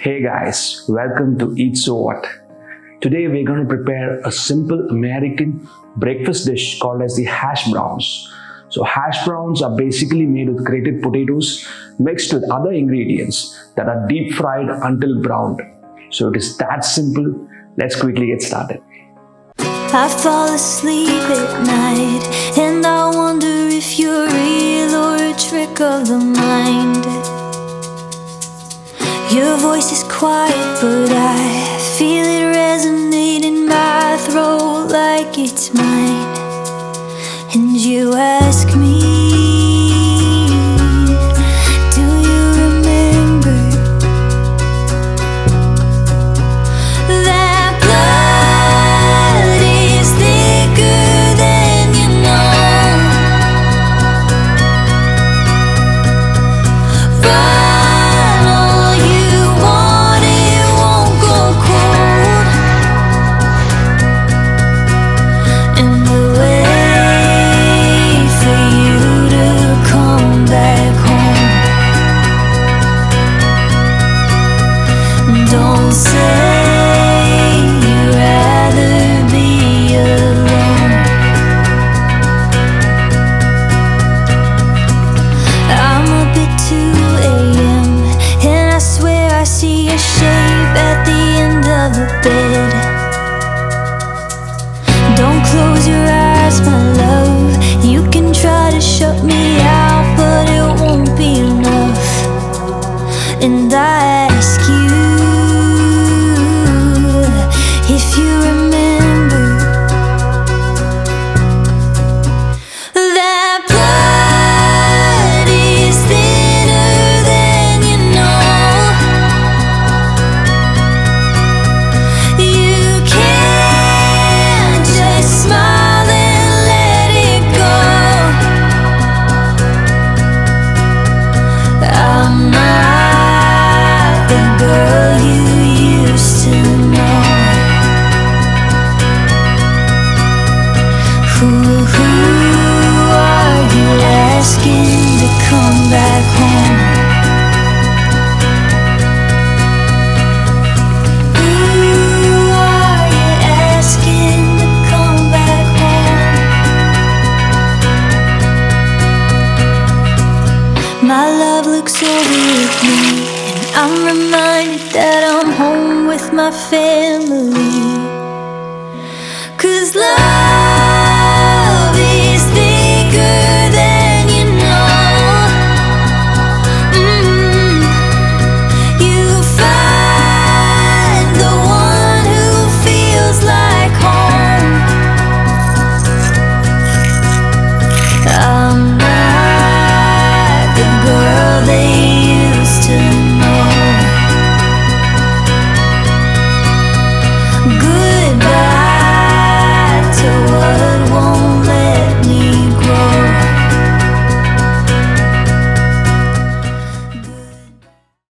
Hey guys, welcome to Eat So What. Today we're going to prepare a simple American breakfast dish called as the hash browns. So hash browns are basically made with grated potatoes mixed with other ingredients that are deep fried until browned. So it is that simple. Let's quickly get started. I fall asleep at night and I wonder if you're real or a trick of the mind. Your voice is quiet, but I feel it resonate in my throat like it's mine. And you ask me, do you remember that blood is thicker than you know? Run all you want, it won't go cold. And the way for you to come back home. Don't say you'd rather be alone. I'm up at 2 a.m. and I swear I see a shape at the end of the bed. Don't close your eyes, my love. You can try to shut me out, but it won't be enough. And I ask you if you remember that blood is thinner than you know. You can't just smile and let it go. I'm not the girl you used to know. Who are you asking to come back home? Who are you asking to come back home? My love looks over at me, and I'm reminded that I'm home with my family. 'Cause love